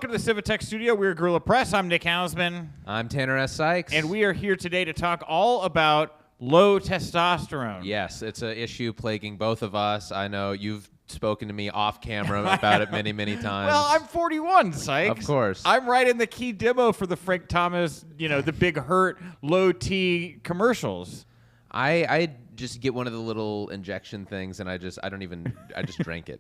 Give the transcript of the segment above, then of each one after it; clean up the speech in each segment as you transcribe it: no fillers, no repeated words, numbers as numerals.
welcome to the Civitech Studio. We're Guerrilla Press. I'm Nick Hausman. I'm Tanner S. Sykes. And we are here today to talk all about low testosterone. Yes, it's an issue plaguing both of us. I know you've spoken to me off camera about it many, many times. Well, I'm 41, Sykes. Of course. I'm writing the key demo for the Frank Thomas, the Big Hurt low T commercials. I just get one of the little injection things, and I just drink it,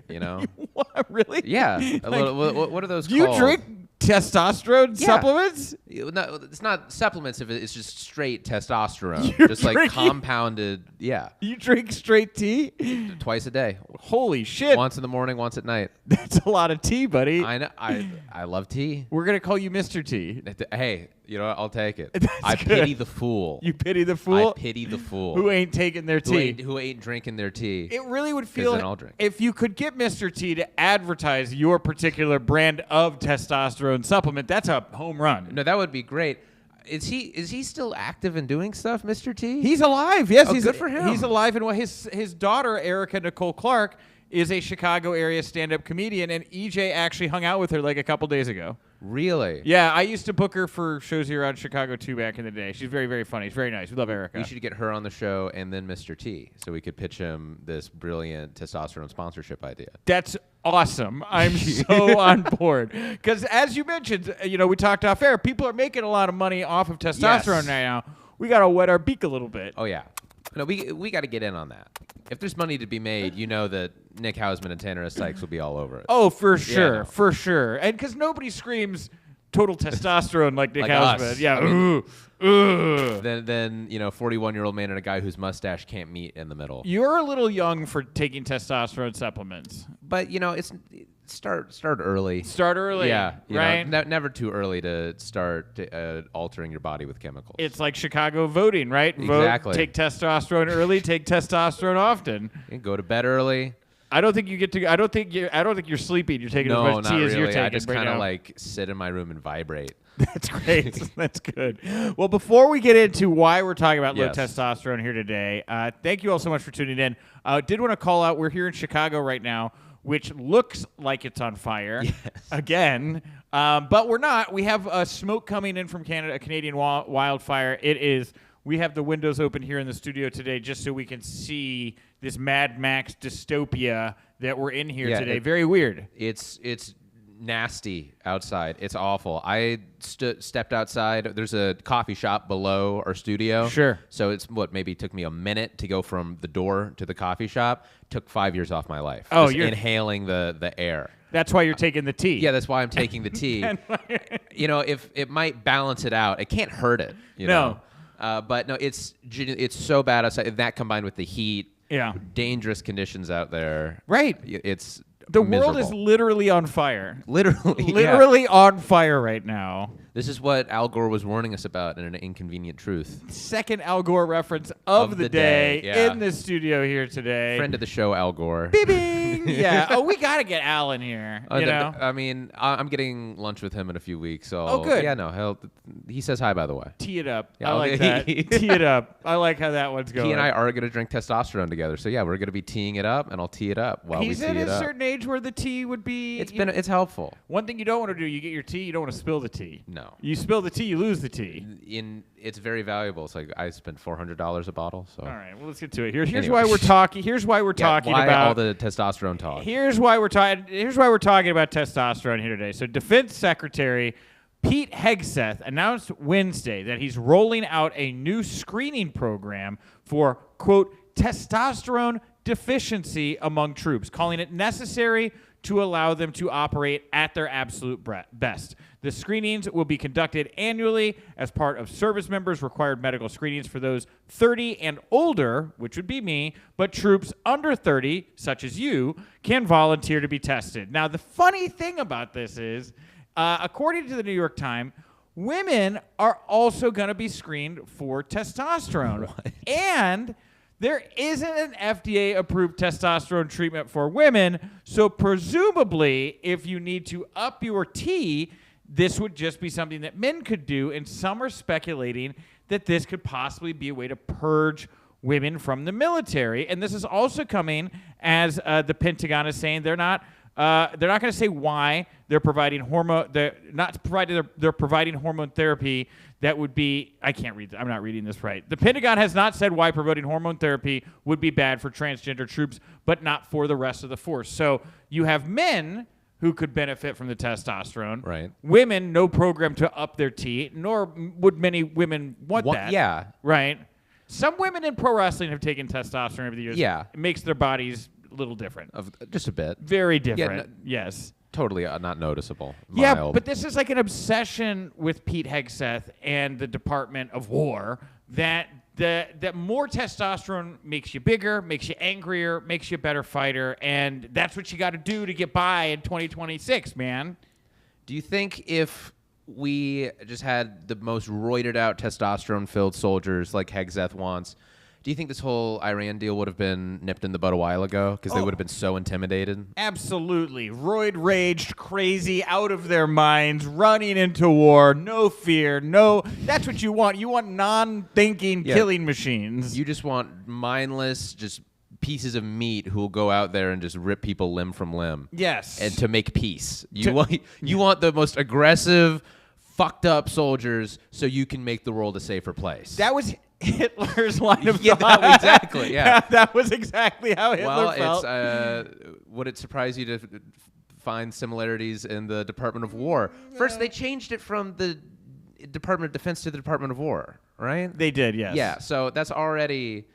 What, really? Yeah. What are those Do you called? drink testosterone Yeah. supplements? No, it's not supplements. If it's just straight testosterone, You're just like drinking- compounded. Yeah, You drink straight tea? twice a day. Holy shit. Once in the morning, once at night. That's a lot of tea, buddy. I know. I love tea. We're going to call you Mr. T. Hey, I'll take it. That's I good. pity the fool. You pity the fool? I pity the fool Who ain't taking their tea. who ain't drinking their tea. It really would 'Cause feel then I'll drink. if you could get Mr. T to advertise your particular brand of testosterone supplement, that's a home run. No, that would be great. Is he still active and doing stuff, Mr. T? He's alive. Yes, Oh, he's good for him. He's alive, and his daughter Erica Nicole Clark is a Chicago area stand-up comedian, and EJ actually hung out with her like a couple days ago. Really? Yeah, I used to book her for shows here on Chicago too back in the day. She's very, very funny. She's very nice. We love Erica. We should get her on the show and then Mr. T, so we could pitch him this brilliant testosterone sponsorship idea. That's awesome. I'm so on board. Because as you mentioned, we talked off air, people are making a lot of money off of testosterone Yes. right now. We got to wet our beak a little bit. Oh yeah. No, we got to get in on that. If there's money to be made, you know that Nick Hausman and Tanner S. Sykes will be all over it. Oh, for sure. no. For sure. And because nobody screams total testosterone like Nick Like Hausman. us. Yeah. I mean, Ugh. Then 41-year-old man and a guy whose mustache can't meet in the middle. You're a little young for taking testosterone supplements. But it's start early. Start early. Yeah, right? never too early to start altering your body with chemicals. It's like Chicago voting, right? Exactly. Vote, take testosterone early, take testosterone often. You go to bed early. I don't think you get to. I don't think you're sleeping. You're taking as No, much not tea as really. you're taking. I just right kind of now. like sit in my room and vibrate. That's great. That's good. Well, before we get into why we're talking about low Yes. testosterone here today, thank you all so much for tuning in. Did want to call out. We're here in Chicago right now, which looks like it's on fire again, but we're not. We have smoke coming in from Canada, a Canadian wildfire. It is. We have the windows open here in the studio today just so we can see this Mad Max dystopia that we're in here Yeah, today. Very weird. It's nasty outside. It's awful. I stepped outside. There's a coffee shop below our studio. Sure. So it's maybe took me a minute to go from the door to the coffee shop. Took 5 years off my life. Oh, just you're inhaling the air. That's why you're taking the tea. Yeah, that's why I'm taking the tea. If it might balance it out, it can't hurt it. No. But no, it's so bad outside. That combined with the heat, Yeah. dangerous conditions out there. Right. It's The world is miserable. literally on fire. literally yeah. Literally on fire right now. This is what Al Gore was warning us about in An Inconvenient Truth. Second Al Gore reference of the day yeah. in the studio here today. Friend of the show, Al Gore. Bing! Yeah. Oh, we got to get Al in here. I mean, I'm getting lunch with him in a few weeks. So Oh, good. Yeah, no, he says hi, by the way. Tee it up. Yeah, I like that. Tee it up. I like how that one's going. He and I are going to drink testosterone together. So yeah, we're going to be teeing it up, and I'll tee it up while He's we tee at it a up. certain age where the tea would be. It's helpful. One thing you don't want to do, you get your tea, you don't want to spill the tea. No. You spill the tea, you lose the tea. It's very valuable. It's like I spent $400 a bottle. So All right, well, let's get to it. Here's Anyway. why we're talking. Here's why we're Yeah, talking why about all the testosterone talk. Here's why we're talking. Here's why we're talking about testosterone here today. So, Defense Secretary Pete Hegseth announced Wednesday that he's rolling out a new screening program for quote testosterone deficiency among troops, calling it necessary to allow them to operate at their absolute best. The screenings will be conducted annually as part of service members' required medical screenings for those 30 and older, which would be me, but troops under 30, such as you, can volunteer to be tested. Now, the funny thing about this is, according to the New York Times, women are also going to be screened for testosterone. What? And there isn't an FDA-approved testosterone treatment for women, so presumably, if you need to up your T, this would just be something that men could do, and some are speculating that this could possibly be a way to purge women from the military. And this is also coming as the Pentagon is saying they're not They're not going to say why they're providing hormone. They're not providing. They're providing hormone therapy that would be. I can't read. I'm not reading this right. The Pentagon has not said why promoting hormone therapy would be bad for transgender troops, but not for the rest of the force. So you have men who could benefit from the testosterone. Right. Women, no program to up their T, nor would many women want that. Yeah. Right. Some women in pro wrestling have taken testosterone over the years. Yeah. It makes their bodies a little different. Just a bit. Very different. Yes. Totally not noticeable. Yeah, Mild. but this is like an obsession with Pete Hegseth and the Department of War that more testosterone makes you bigger, makes you angrier, makes you a better fighter, and that's what you got to do to get by in 2026, man. Do you think if we just had the most roided out testosterone-filled soldiers like Hegseth wants, do you think this whole Iran deal would have been nipped in the bud a while ago? Because they would have been so intimidated? Absolutely. Roid-raged, crazy, out of their minds, running into war, no fear, no... That's what you want. You want non-thinking killing machines. You just want mindless, just pieces of meat who will go out there and just rip people limb from limb. Yes. And to make peace. You want the most aggressive, fucked up soldiers so you can make the world a safer place. That was Hitler's line of thought. Exactly. Yeah, that was exactly how Hitler felt. Would it surprise you to find similarities in the Department of War? First, they changed it from the Department of Defense to the Department of War, right? They did, yes. Yeah, so that's already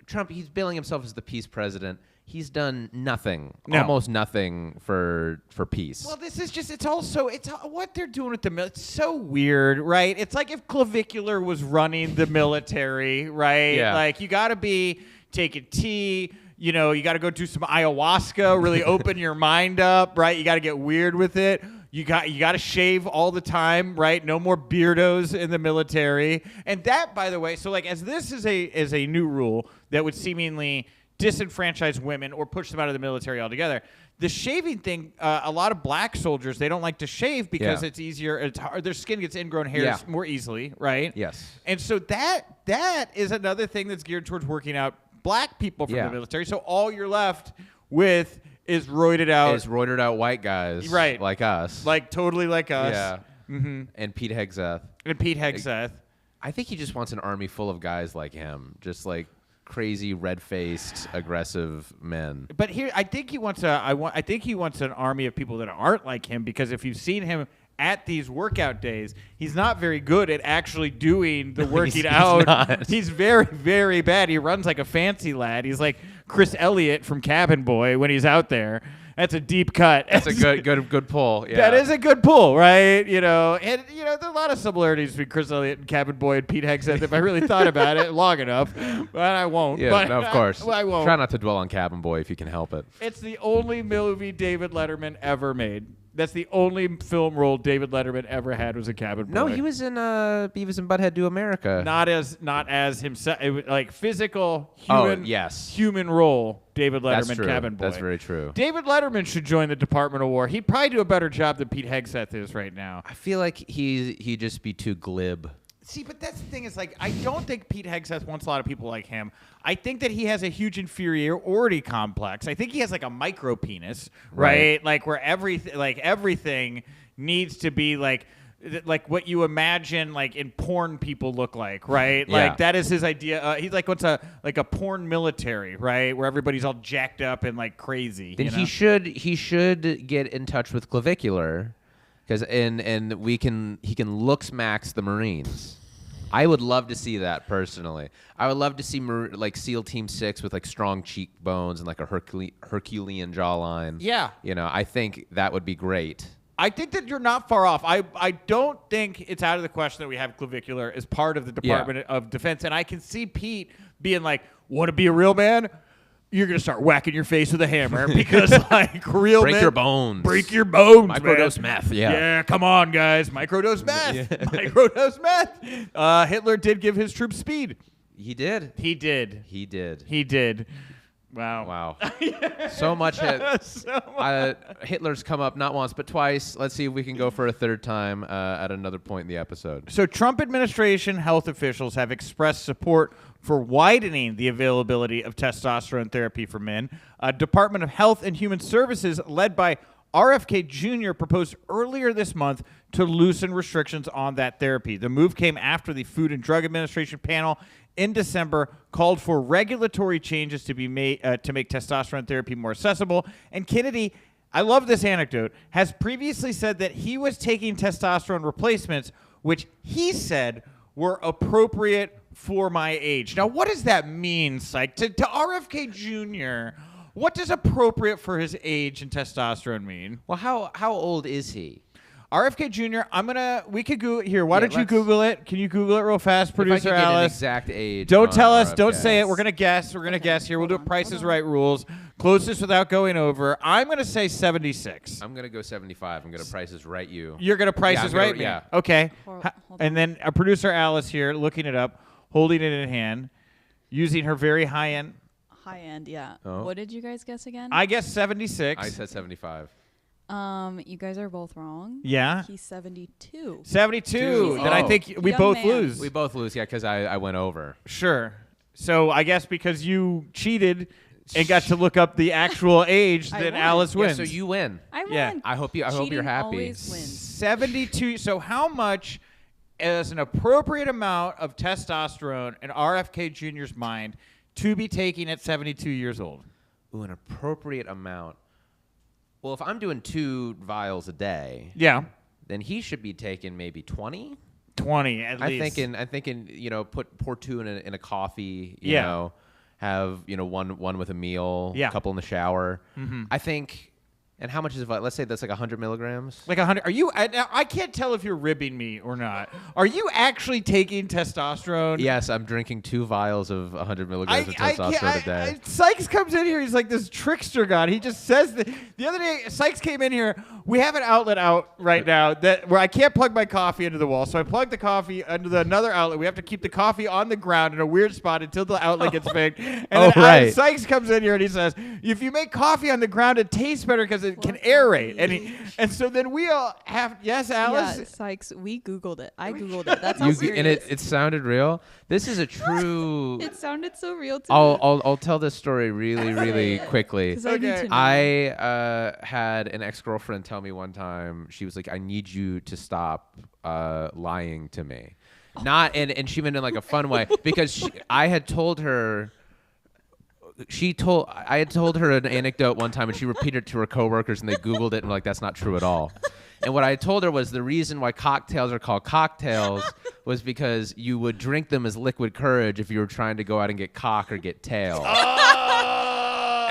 Trump. He's billing himself as the peace president. He's done nothing, almost nothing for peace. Well, this is just, it's what they're doing with the military. It's so weird, right? It's like if Clavicular was running the military, right? Yeah. Like, you got to be taking tea, you got to go do some ayahuasca, really open your mind up, right? You got to get weird with it. You got to shave all the time, right? No more beardos in the military. And that, by the way, so like as this is a new rule that would seemingly disenfranchise women or push them out of the military altogether. The shaving thing, a lot of black soldiers, they don't like to shave because it's easier. It's hard, their skin gets ingrown hairs more easily, right? Yes. And so that is another thing that's geared towards working out black people from the military. So all you're left with is roided out white guys, right? Like us, like totally like us. Yeah. Mm-hmm. And Pete Hegseth. I think he just wants an army full of guys like him, just like crazy, red-faced, aggressive men. But here, I think he wants an army of people that aren't like him, because if you've seen him at these workout days, he's not very good at actually doing the working out. He's very, very bad. He runs like a fancy lad. He's like Chris Elliott from Cabin Boy when he's out there. That's a deep cut. That's a good pull. Yeah. That is a good pull, right? And there's a lot of similarities between Chris Elliott and Cabin Boy and Pete Hegseth if I really thought about it long enough, but I won't. Yeah, but no, of course. I won't. Try not to dwell on Cabin Boy if you can help it. It's the only movie David Letterman ever made. That's the only film role David Letterman ever had, was a Cabin Boy. No, he was in Beavis and Butthead Do America. Not as himself. It was like physical human role. David Letterman, Cabin Boy. That's very true. David Letterman should join the Department of War. He'd probably do a better job than Pete Hegseth is right now. I feel like he'd just be too glib. See, but that's the thing is, like, I don't think Pete Hegseth wants a lot of people like him. I think that he has a huge inferiority complex. I think he has like a micro penis, right? Like where everything needs to be like what you imagine like in porn people look like, right? Like that is his idea. He's like what's a porn military, right? Where everybody's all jacked up and like crazy. Then he should get in touch with Clavicular, because he can looks max the Marines. I would love to see that personally. I would love to see like SEAL Team 6 with like strong cheekbones and like a Herculean jawline. Yeah. I think that would be great. I think that you're not far off. I don't think it's out of the question that we have Clavicular as part of the Department of Defense. And I can see Pete being like, want to be a real man? You're going to start whacking your face with a hammer, because like real men... Break your bones. Break your bones, Microdose meth, Yeah, come on, guys. Microdose meth. Microdose meth. Hitler did give his troops speed. He did. He did. Wow. So much hit. So Hitler's come up not once but twice. Let's see if we can go for a third time at another point in the episode. So Trump administration health officials have expressed support for widening the availability of testosterone therapy for men. Department of Health and Human Services, led by RFK Jr., proposed earlier this month to loosen restrictions on that therapy. The move came after the Food and Drug Administration panel in December called for regulatory changes to be made to make testosterone therapy more accessible. And Kennedy, I love this anecdote, has previously said that he was taking testosterone replacements, which he said were appropriate for my age. Now, what does that mean, Sykes? To RFK Jr., what does appropriate for his age and testosterone mean? Well, how old is he? RFK Jr., we could Google it here. Why don't you let's- Google it? Can you Google it real fast, producer if I could get an Alice? exact age. Don't on tell us. RFK. Don't say it. We're gonna guess. We're gonna guess here. We'll do Hold on, Price is hold on. Right rules. Closest without going over. I'm gonna say 76. I'm gonna go 75. I'm gonna Price is Right you. You're gonna Price Yeah, is I'm gonna- Right me. yeah. Okay. Hold Ha- on. and then our producer Alice here, looking it up, holding it in hand, using her very high end. High end, yeah. Oh. What did you guys guess again? I guess 76. I said 75. You guys are both wrong. Yeah. He's 72. 72. He's Then I young. think we Young both man. lose. We both lose, yeah, because I went over. Sure. So I guess because you cheated and got to look up the actual age, I then won. Alice Yeah, wins. so you win. I won. Yeah. I hope you're Cheating happy. always wins. 72. So how much is an appropriate amount of testosterone in RFK Jr.'s mind to be taking at 72 years old? Ooh, an appropriate amount. Well, if I'm doing 2 vials a day, Yeah. then he should be taking maybe 20. 20 at I'm least. thinking, pour 2 in a coffee, you Yeah. know, have, one with a meal, Yeah. a couple in the shower. Mhm. I think, and how much is, let's say that's like 100 milligrams. Like 100. Are you? I can't tell if you're ribbing me or not. Are you actually taking testosterone? Yes, I'm drinking 2 vials of 100 milligrams of testosterone a day. Sykes comes in here. He's like this trickster god. He just says that. The other day, Sykes came in here. We have an outlet out right now where I can't plug my coffee into the wall. So I plug the coffee into another outlet. We have to keep the coffee on the ground in a weird spot until the outlet gets fixed. And then right. Sykes comes in here and he says, if you make coffee on the ground, it tastes better because it can aerate. And so then we all have, yes, Alice? Yeah, Sykes, we Googled it. I Googled it. That's how You, serious. and it sounded real. This is a true. It sounded so real to me. I'll tell this story really quickly. 'Cause I need Okay. to know. I had an ex-girlfriend tell me one time, she was like, I need you to stop lying to me. Not and she meant in like a fun way because I had told her I had told her an anecdote one time and she repeated it to her coworkers and they Googled it and were like, that's not true at all. And what I told her was the reason why cocktails are called cocktails was because you would drink them as liquid courage if you were trying to go out and get cock or get tail.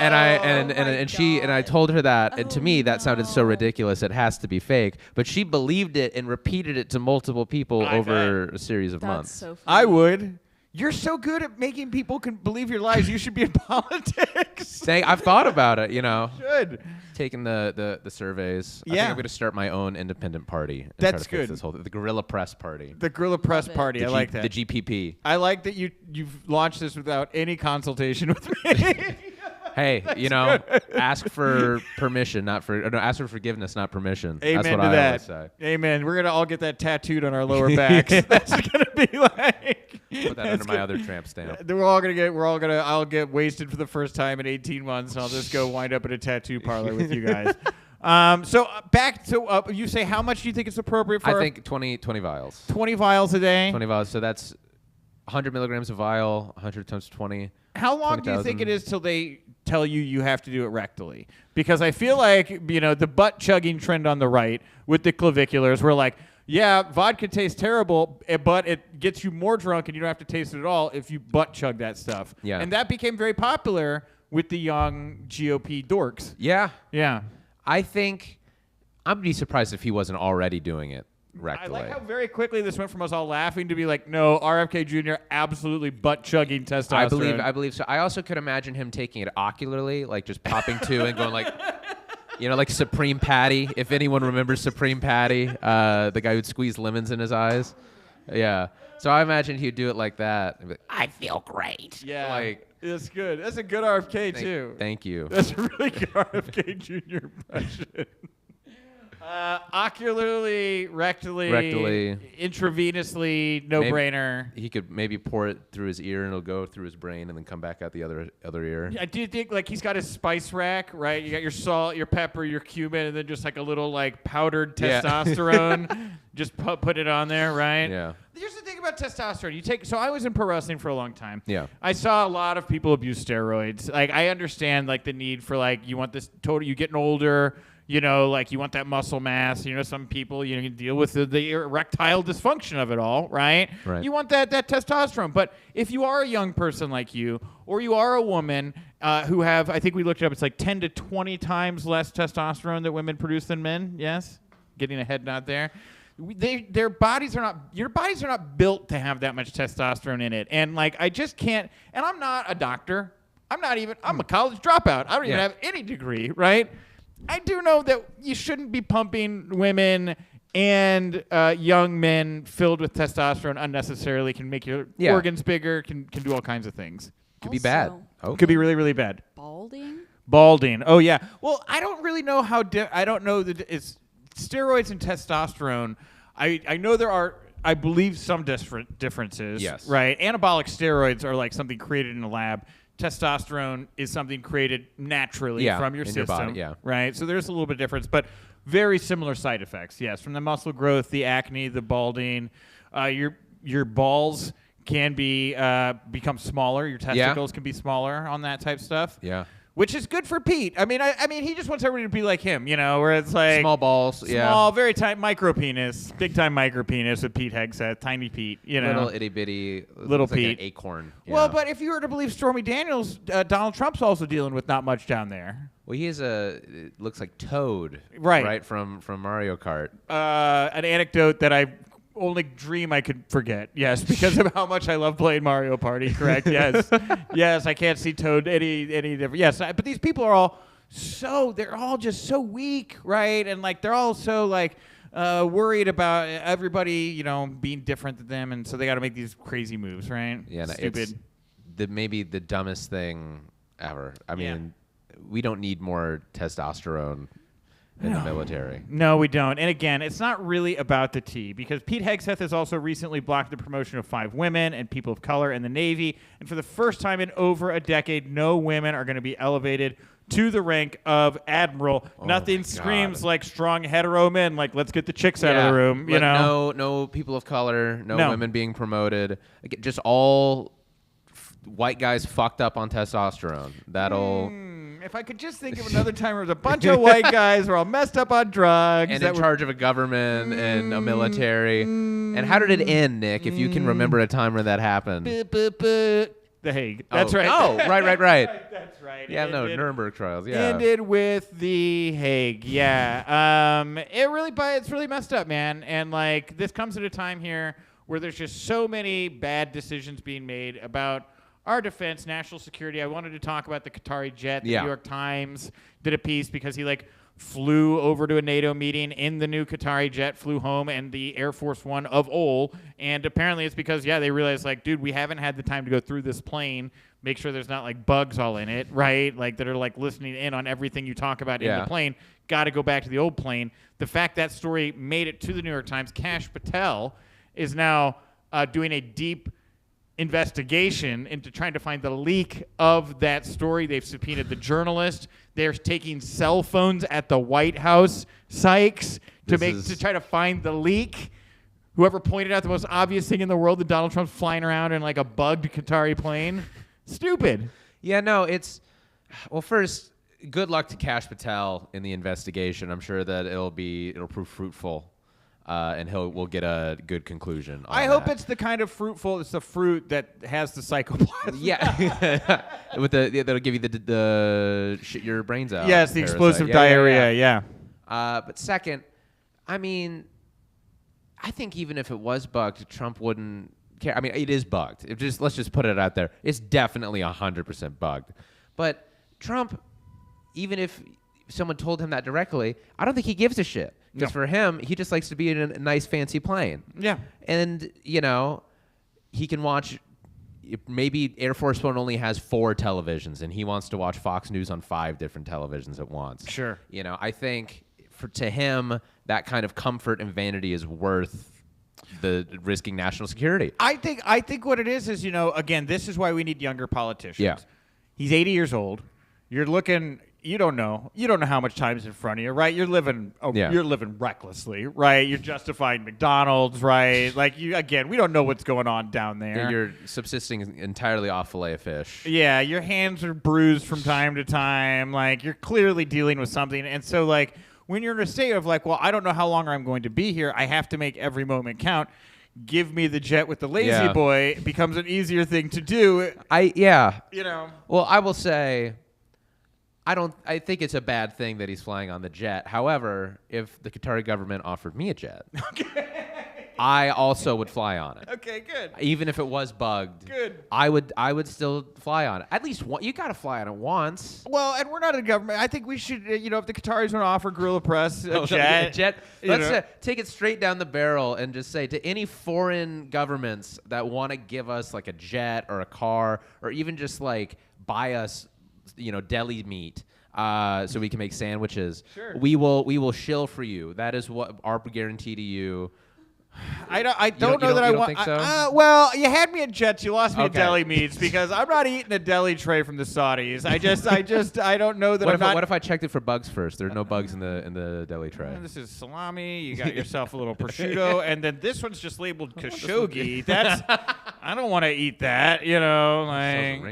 And I told her that, and to me that sounded so ridiculous. It has to be fake. But she believed it and repeated it to multiple people over a series of That's months. so funny. I would. You're so good at making people believe your lies. You should be in politics. Saying I've thought about it, Should. taking the surveys. I Yeah. think I'm going to start my own independent party. And That's try to fix good. This whole the Guerrilla Press party. The Guerrilla Press it. Party. I like that. The GPP. I like that you've launched this without any consultation with me. Hey, ask for permission, ask for forgiveness, not permission. Amen That's what to I that. always say. Amen. We're gonna all get that tattooed on our lower backs. That's gonna be like. Put that under my other tramp stamp. Then I'll get wasted for the first time in 18 months. I'll just go wind up at a tattoo parlor with you guys. Back to you say how much do you think is appropriate for? I think 20 vials. 20 vials a day. 20 vials. So that's 100 milligrams a vial. 100 times 20. How long do you 20,000. think it is till they tell you have to do it rectally? Because I feel like, the butt chugging trend on the right with the claviculars, we're like, yeah, vodka tastes terrible, but it gets you more drunk and you don't have to taste it at all if you butt chug that stuff. Yeah. And that became very popular with the young GOP dorks. Yeah. Yeah. I think I'd be surprised if he wasn't already doing it rectally. I like how very quickly this went from us all laughing to be like, no, RFK Jr. absolutely butt chugging testosterone. I believe so. I also could imagine him taking it ocularly, like just popping 2 and going like, like Supreme Patty. If anyone remembers Supreme Patty, the guy who'd squeeze lemons in his eyes. Yeah. So I imagine he'd do it like that. And be like, I feel great. Yeah. Like, That's good. That's a good RFK too. Thank you. That's a really good RFK Jr. impression. Ocularly, rectally, intravenously, no-brainer. He could maybe pour it through his ear and it'll go through his brain and then come back out the other ear. I do think like he's got his spice rack, right? You got your salt, your pepper, your cumin, and then just like a little like powdered testosterone. Just put it on there, right? Yeah. Here's the thing about testosterone. So I was in pro wrestling for a long time. Yeah. I saw a lot of people abuse steroids. Like I understand like the need for like you want this total. You getting older. You know, like you want that muscle mass. You know, some people you can deal with the erectile dysfunction of it all, right? Right. You want that testosterone. But if you are a young person like you, or you are a woman who have, I think we looked it up, it's like 10 to 20 times less testosterone that women produce than men. Yes, getting a head nod there. Your bodies are not built to have that much testosterone in it, and like I just can't. And I'm not a doctor. I'm a college dropout. I don't even have any degree, right? I do know that you shouldn't be pumping women and young men filled with testosterone unnecessarily. Can make your organs bigger. Can do all kinds of things. Could be bad. Also, Could be really, really bad. Balding. Oh yeah. Well, I don't really know how. I don't know that it's steroids and testosterone. I know there are. I believe some differences. Yes. Right. Anabolic steroids are like something created in a lab. Testosterone is something created naturally from your system, your body, right? So there's a little bit of difference, but very similar side effects. Yes, from the muscle growth, the acne, the balding, your balls can be become smaller. Your testicles can be smaller on that type stuff. Yeah. Which is good for Pete. I mean, he just wants everybody to be like him, you know, where it's like small balls, small, very tight micro penis, big time micro penis with Pete Hegseth, tiny Pete, you know, little itty bitty, little Pete, like an acorn. Well, but if you were to believe Stormy Daniels, Donald Trump's also dealing with not much down there. Well, he is it looks like Toad, right from Mario Kart. An anecdote that I only dream I could forget. Yes, because of how much I love playing Mario Party. Correct. Yes, yes. I can't see Toad any different. Yes, but these people are all they're all just so weak, right? And like they're all so like worried about everybody, you know, being different than them, and so they got to make these crazy moves, right? Yeah, stupid. It's maybe the dumbest thing ever. I mean, we don't need more testosterone in the military. No, we don't. And again, it's not really about the T, because Pete Hegseth has also recently blocked the promotion of 5 women and people of color in the Navy. And for the first time in over a decade, no women are going to be elevated to the rank of admiral. Nothing screams like strong hetero men, like let's get the chicks out of the room. You know, no people of color, no women being promoted. Just all white guys fucked up on testosterone. That'll. If I could just think of another time where there was a bunch of white guys were all messed up on drugs. And in charge of a government and a military. And how did it end, Nick, if you can remember a time where that happened? The Hague. That's right. Oh, right. That's right. Yeah, Nuremberg trials. Yeah. Ended with the Hague. Yeah. It's really messed up, man. And like this comes at a time here where there's just so many bad decisions being made about our defense, national security. I wanted to talk about the Qatari jet. The New York Times did a piece because he flew over to a NATO meeting in the new Qatari jet, flew home, and the Air Force One of Ol. And apparently it's because, they realized, dude, we haven't had the time to go through this plane, make sure there's not, bugs all in it, right? That are, listening in on everything you talk about in the plane. Got to go back to the old plane. The fact that story made it to the New York Times, Kash Patel is now doing a deep investigation into trying to find the leak of that story. They've subpoenaed the journalist. They're taking cell phones at the White House, Sykes, to try to find the leak. Whoever pointed out the most obvious thing in the world, that Donald Trump's flying around in a bugged Qatari plane. Stupid. Yeah, no, first, good luck to Kash Patel in the investigation. I'm sure that it'll prove fruitful. And we'll get a good conclusion. I hope it's the kind of fruitful. It's the fruit that has the psychoplasm. Yeah, that'll give you the shit your brains out. Yes, the explosive diarrhea. Yeah. But second, I think even if it was bugged, Trump wouldn't care. I mean, it is bugged. Let's just put it out there. It's definitely 100% bugged. But Trump, even if someone told him that directly, I don't think he gives a shit. Because for him, he just likes to be in a nice, fancy plane. Yeah. And, he can watch maybe Air Force One only has 4 televisions, and he wants to watch Fox News on 5 different televisions at once. Sure. I think to him, that kind of comfort and vanity is worth the risking national security. I think what it is, again, this is why we need younger politicians. Yeah. He's 80 years old. You're looking. You don't know how much time's in front of you, right? You're living recklessly, right? You're justifying McDonald's, right? We don't know what's going on down there. You're subsisting entirely off filet of fish. Yeah, your hands are bruised from time to time. You're clearly dealing with something. And so, when you're in a state of I don't know how long I'm going to be here, I have to make every moment count. Give me the jet with the lazy boy becomes an easier thing to do. Well, I will say, I think it's a bad thing that he's flying on the jet. However, if the Qatari government offered me a jet, I also would fly on it. Okay, good. Even if it was bugged, good. I would still fly on it. At least you got to fly on it once. Well, and we're not a government. I think we should, if the Qataris want to offer Guerrilla Press a jet, let's take it straight down the barrel and just say to any foreign governments that want to give us a jet or a car or even just buy us, deli meat. So we can make sandwiches. Sure. We will shill for you. That is what our guarantee to you. I don't know that I want. Think so? Well, you had me at jets. You lost me at deli meats because I'm not eating a deli tray from the Saudis. I don't know that. What if I checked it for bugs first? There are no bugs in the deli tray. This is salami. You got yourself a little prosciutto, and then this one's just labeled Khashoggi. I don't want to eat that. Ring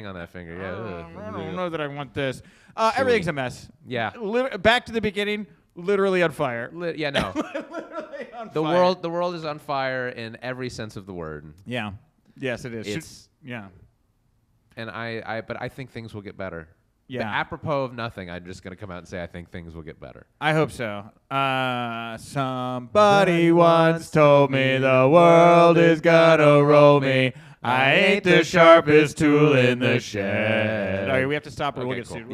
on that finger. Yeah. I don't know that I want this. Everything's a mess. Yeah. Back to the beginning. Literally on fire. No. Literally on The fire. the world is on fire in every sense of the word. Yeah. Yes, it is. And but I think things will get better. Yeah. But apropos of nothing, I'm just going to come out and say I think things will get better. I hope so. Somebody once told me the world is gonna roll me. I ain't the sharpest tool in the shed. All right, we have to stop or we'll get sued.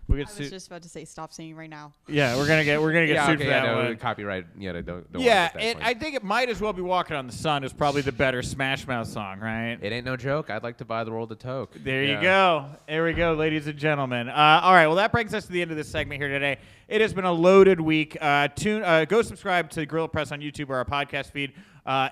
I was just about to say, stop singing right now. Yeah, we're gonna get sued for that one. Copyright. Don't Yeah, and I think it might as well be "Walking on the Sun" is probably the better Smash Mouth song, right? It ain't no joke. I'd like to buy the world a toke. There you go. There we go, ladies and gentlemen. All right, well, that brings us to the end of this segment here today. It has been a loaded week. Go subscribe to Guerrilla Press on YouTube or our podcast feed.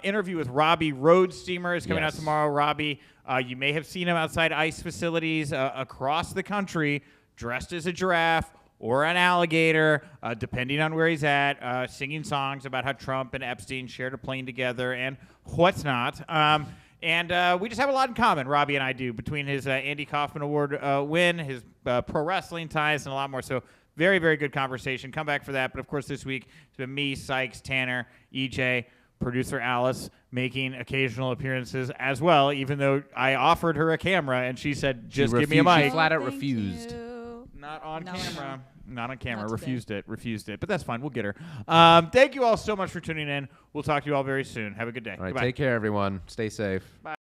Interview with Robbie Roadsteamer is coming out tomorrow. Robbie, you may have seen him outside ICE facilities across the country, dressed as a giraffe or an alligator, depending on where he's at, singing songs about how Trump and Epstein shared a plane together and what's not. And we just have a lot in common, Robbie and I do, between his Andy Kaufman Award win, his pro wrestling ties, and a lot more. So very, very good conversation. Come back for that. But, of course, this week it's been me, Sykes, Tanner, EJ, producer Alice, making occasional appearances as well, even though I offered her a camera and she said, just give me a mic. She flat out refused. Not on camera. No. Not on camera. Not Refused it. But that's fine. We'll get her. Thank you all so much for tuning in. We'll talk to you all very soon. Have a good day. All right, Goodbye. take care, everyone. Stay safe. Bye.